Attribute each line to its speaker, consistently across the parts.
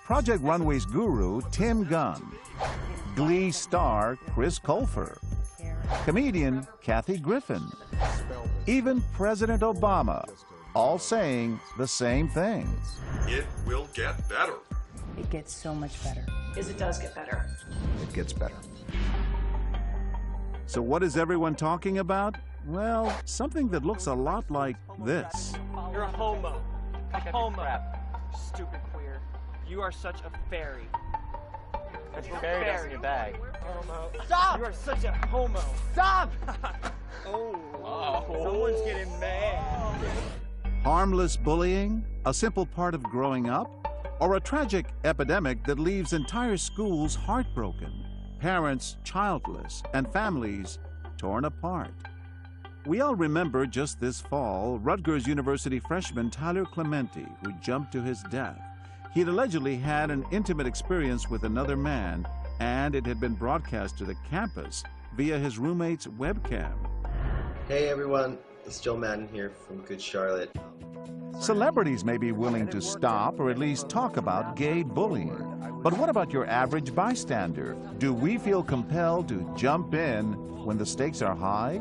Speaker 1: Project Runway's guru, Tim Gunn, Glee star Chris Colfer, comedian Kathy Griffin, even President Obama, all saying the same thing.
Speaker 2: It will get better.
Speaker 3: It gets so much better.
Speaker 4: Is it does get better.
Speaker 5: It gets better.
Speaker 1: So what is everyone talking about? Well, something that looks a lot like this.
Speaker 6: You're a homo. A homo. Stupid queer. You are such a fairy.
Speaker 7: It's fairy dust in your bag.
Speaker 6: Homo.
Speaker 7: Stop!
Speaker 6: You are such a homo.
Speaker 7: Stop!
Speaker 6: Oh. Someone's getting mad.
Speaker 1: Harmless bullying, a simple part of growing up, or a tragic epidemic that leaves entire schools heartbroken, parents childless, and families torn apart. We all remember just this fall, Rutgers University freshman Tyler Clementi, who jumped to his death. He had allegedly had an intimate experience with another man, and it had been broadcast to the campus via his roommate's webcam.
Speaker 8: Hey everyone, it's Joe Madden here from Good Charlotte.
Speaker 1: Celebrities may be willing to stop or at least talk about gay bullying. But what about your average bystander? Do we feel compelled to jump in when the stakes are high?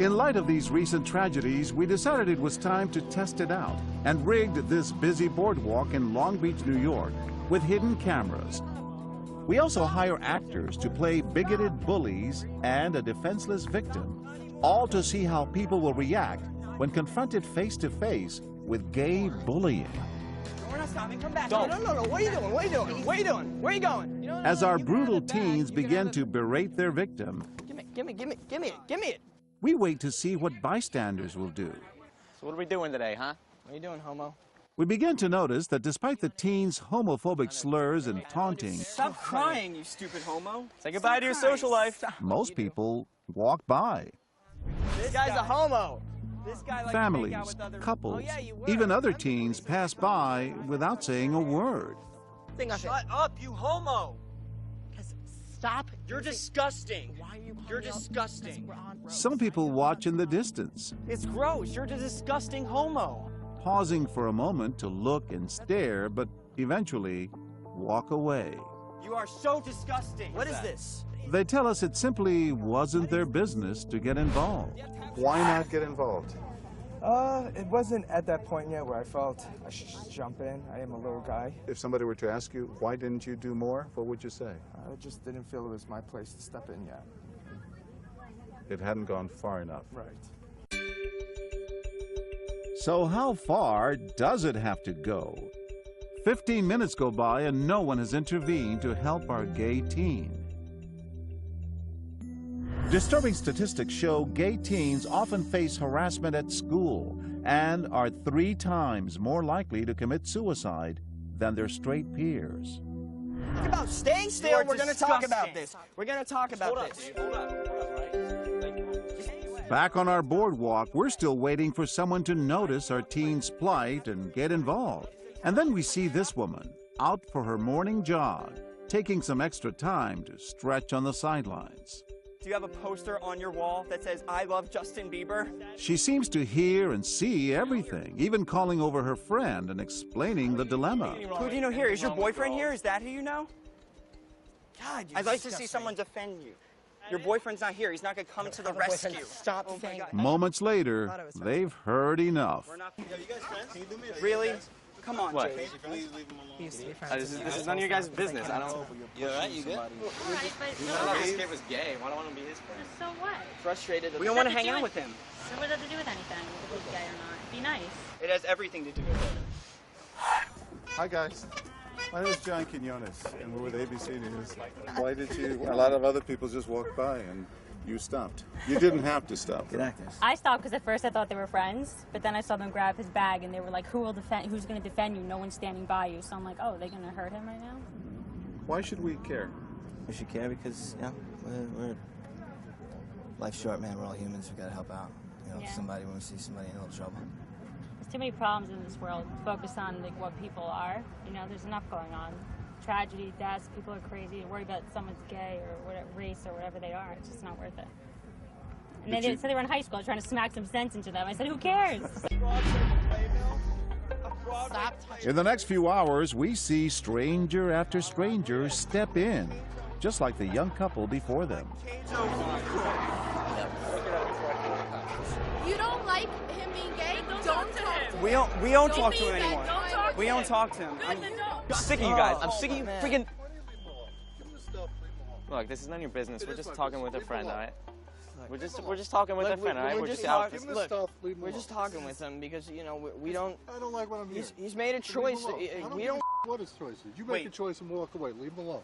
Speaker 1: In light of these recent tragedies, we decided it was time to test it out and rigged this busy boardwalk in Long Beach, New York with hidden cameras. We also hire actors to play bigoted bullies and a defenseless victim, all to see how people will react when confronted face-to-face with gay bullying.
Speaker 6: We're not stopping. Come back.
Speaker 7: No. What are you doing? What are you doing? What are you doing? Where are you going?
Speaker 1: As our brutal teens begin to berate their victim,
Speaker 7: Give me it.
Speaker 1: we wait to see what bystanders will do.
Speaker 7: So what are we doing today, huh? What are you doing, homo?
Speaker 1: We begin to notice that despite the teens' homophobic slurs and taunting,
Speaker 6: Stop crying, you stupid homo.
Speaker 7: Say goodbye to your social life.
Speaker 1: most people walk by.
Speaker 7: This guy's a homo.
Speaker 6: This guy likes
Speaker 1: Families,
Speaker 6: to hang out with other...
Speaker 1: couples,
Speaker 6: Oh, yeah, you were.
Speaker 1: even other teens pass by without saying a word.
Speaker 6: Shut up, you homo.
Speaker 3: Stop.
Speaker 6: You're disgusting. You're disgusting.
Speaker 1: Some people watch in the distance,
Speaker 6: It's gross. You're a disgusting homo.
Speaker 1: pausing for a moment to look and stare, but eventually walk away.
Speaker 6: You are so disgusting. What is this?
Speaker 1: They tell us it simply wasn't their business to get involved.
Speaker 5: Why not get involved?
Speaker 9: It wasn't at that point yet where I felt I should just jump in. I am a little guy.
Speaker 5: If somebody were to ask you, why didn't you do more, what would you say?
Speaker 9: I just didn't feel it was my place to step in yet.
Speaker 5: It hadn't gone far enough.
Speaker 9: Right.
Speaker 1: So how far does it have to go? 15 minutes go by and no one has intervened to help our gay teen. Disturbing statistics show gay teens often face harassment at school and are 3 times more likely to commit suicide than their straight peers.
Speaker 7: Think about staying still. We're going to talk about this. We're going to talk about this.
Speaker 1: Back on our boardwalk, we're still waiting for someone to notice our teen's plight and get involved. And then we see this woman out for her morning jog, taking some extra time to stretch on the sidelines.
Speaker 6: Do you have a poster on your wall that says, I love Justin Bieber?
Speaker 1: She seems to hear and see everything, even calling over her friend and explaining the dilemma.
Speaker 6: Who do you know here? Is your boyfriend here? Is that who you know?
Speaker 7: God,
Speaker 6: I'd like to see someone defend you. Your boyfriend's not here. He's not going to come to the rescue.
Speaker 7: Stop saying
Speaker 1: Moments later, they've heard enough.
Speaker 6: Really? Come on,
Speaker 7: What?
Speaker 6: Jay.
Speaker 3: We used to be friends.
Speaker 7: This is none of your guys' business. I don't.
Speaker 10: You alright? You good?
Speaker 11: Alright, but so
Speaker 7: This
Speaker 11: what?
Speaker 7: kid was gay. Why don't I want to be his friend?
Speaker 11: So what?
Speaker 6: Frustrated. We
Speaker 11: What
Speaker 6: don't want to
Speaker 11: does it
Speaker 6: hang
Speaker 11: do
Speaker 6: out
Speaker 11: with-
Speaker 6: with him.
Speaker 11: So what does it do with anything, if he's gay or not? Be nice.
Speaker 6: It has everything to do with it.
Speaker 5: Hi guys, my name is John Quinones and we're with ABC News. Why did you, a lot of other people just walked by and you stopped. You didn't have to stop.
Speaker 10: Good actors.
Speaker 12: I stopped because at first I thought they were friends, but then I saw them grab his bag and they were like, who's going to defend you? No one's standing by you. So I'm like, oh, are they going to hurt him right now?
Speaker 5: Why should we care?
Speaker 10: We should care because, you know, we're life's short, man. We're all humans. We gotta help out. You know,
Speaker 12: Yeah.
Speaker 10: somebody when we see somebody in a little trouble.
Speaker 12: There's too many problems in this world. Focus on like what people are. You know, there's enough going on. Tragedy, deaths, people are crazy. Worry about someone's gay or whatever, race or whatever they are. It's just not worth it. And they said they were in high school. I was trying to smack some sense into them. I said, who cares?
Speaker 3: Stop touching
Speaker 1: In the next few hours, we see stranger after stranger step in, just like the young couple before them.
Speaker 4: You don't like him being gay? Don't talk to him.
Speaker 6: We don't talk to him anymore. We don't talk to him. I'm sick of you guys. I'm sick of you freaking.
Speaker 13: Look, this is none of your business. We're just talking with a friend, all right? We're just talking with a friend, all right? We're just out.
Speaker 7: Look, we're just talking with him because we don't.
Speaker 14: I don't like what I'm hearing.
Speaker 7: He's made a choice. We don't.
Speaker 14: What his choice is. You make a choice and walk away. Leave him alone.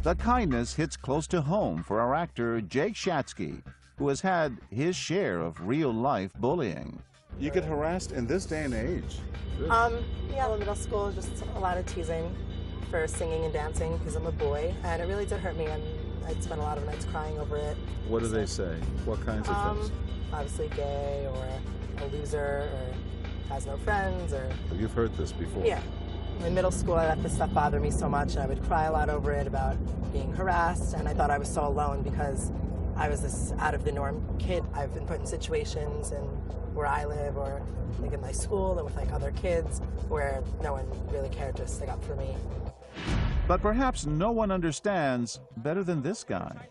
Speaker 1: The kindness hits close to home for our actor Jake Shatsky, who has had his share of real-life bullying.
Speaker 5: You get harassed in this day and age.
Speaker 15: Yeah, in middle school, just a lot of teasing for singing and dancing because I'm a boy, and it really did hurt me, and I'd spent a lot of nights crying over it.
Speaker 5: What do they say? What kinds of things?
Speaker 15: Obviously gay, or a loser, or has no friends, or...
Speaker 5: You've heard this before?
Speaker 15: Yeah. In middle school, I let this stuff bother me so much, and I would cry a lot over it, about being harassed, and I thought I was so alone because I was this out-of-the-norm kid. I've been put in situations and where I live, or like in my school, and with like other kids, where no one really cared to stick up for me.
Speaker 1: But perhaps no one understands better than this guy.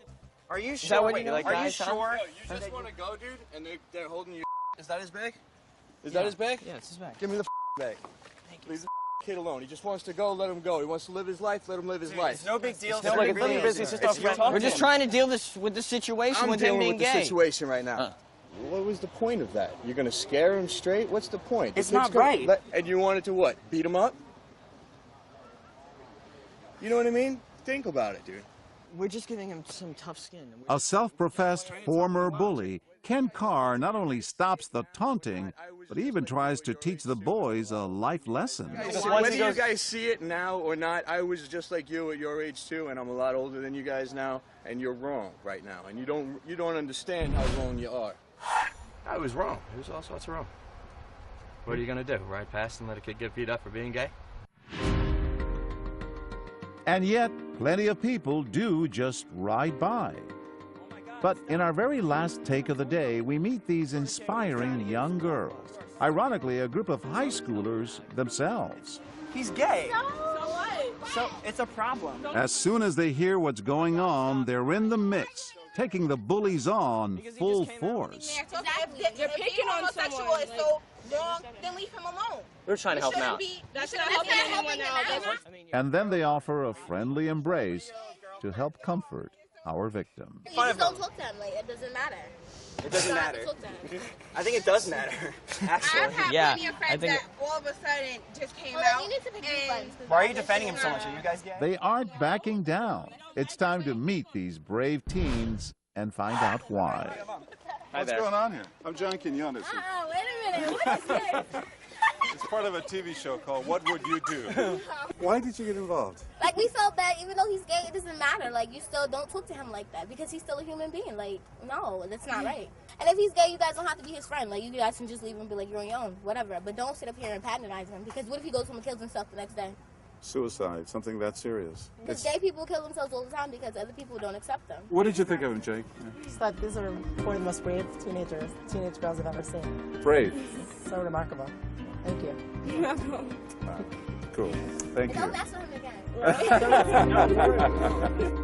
Speaker 7: Are you sure?
Speaker 13: Is that what you like,
Speaker 7: Are you
Speaker 13: guys, huh?
Speaker 7: sure?
Speaker 14: You just want to go, dude, and they're holding you.
Speaker 7: Is that his bag?
Speaker 14: Is that his bag?
Speaker 7: Yeah, it's his bag.
Speaker 14: Give me the bag. Leave the kid alone. He just wants to go, let him go. He wants to live his life, let him live his life.
Speaker 7: It's no big deal.
Speaker 13: It's no big deal. Business, just our friend.
Speaker 7: We're just trying to deal with the situation with him being
Speaker 14: with the
Speaker 7: gay.
Speaker 14: situation right now. What was the point of that? You're going to scare him straight? What's the point?
Speaker 7: It's not right.
Speaker 14: And you wanted to what? Beat him up? You know what I mean? Think about it, dude.
Speaker 7: We're just giving him some tough skin.
Speaker 1: A self-professed former bully, Ken Carr not only stops the taunting, but even tries to teach the boys a life lesson.
Speaker 14: Whether you guys see it now or not, I was just like you at your age too, and I'm a lot older than you guys now, and you're wrong right now, and you don't understand how wrong you are.
Speaker 16: I was wrong. It was all sorts of wrong. What are you gonna do? Ride past and let a kid get beat up for being gay?
Speaker 1: And yet, plenty of people do just ride by. But in our very last take of the day, we meet these inspiring young girls. Ironically, a group of high schoolers themselves.
Speaker 6: He's gay.
Speaker 4: So what?
Speaker 6: So it's a problem.
Speaker 1: As soon as they hear what's going on, they're in the mix, taking the bullies on full force.
Speaker 4: If you're picking on someone, is so wrong, then leave him alone.
Speaker 13: We're trying to help him out.
Speaker 4: That's not helping anyone out.
Speaker 1: And then they offer a friendly embrace to help comfort our victim.
Speaker 4: You just don't talk to him. Like, it doesn't matter.
Speaker 6: It doesn't matter. I think it does matter, actually.
Speaker 4: I've had plenty of friends that all of a sudden just came out. You need to pick your friends.
Speaker 6: Why are you defending him so much? Are you guys gay?
Speaker 1: They aren't backing down. It's time to meet these brave teens and find out why.
Speaker 5: What's going on here? I'm John Quinones.
Speaker 4: Wait a minute. What is this?
Speaker 5: It's part of a TV show called What Would You Do? Why did you get involved?
Speaker 4: Like, we felt that even though he's gay, it doesn't matter. Like, you still don't talk to him like that because he's still a human being. Like, no, that's not right. And if he's gay, you guys don't have to be his friend. Like, you guys can just leave him and be like, you're on your own, whatever. But don't sit up here and patronize him because what if he goes home and kills himself the next day?
Speaker 5: Suicide, something that serious.
Speaker 4: Because gay people kill themselves all the time because other people don't accept them.
Speaker 5: What did you think of him, Jake?
Speaker 15: Just thought these are one of the most brave teenage girls I've ever seen.
Speaker 5: Brave.
Speaker 15: So remarkable. Thank you.
Speaker 5: Cool. Thank you.
Speaker 4: Don't mess with him again.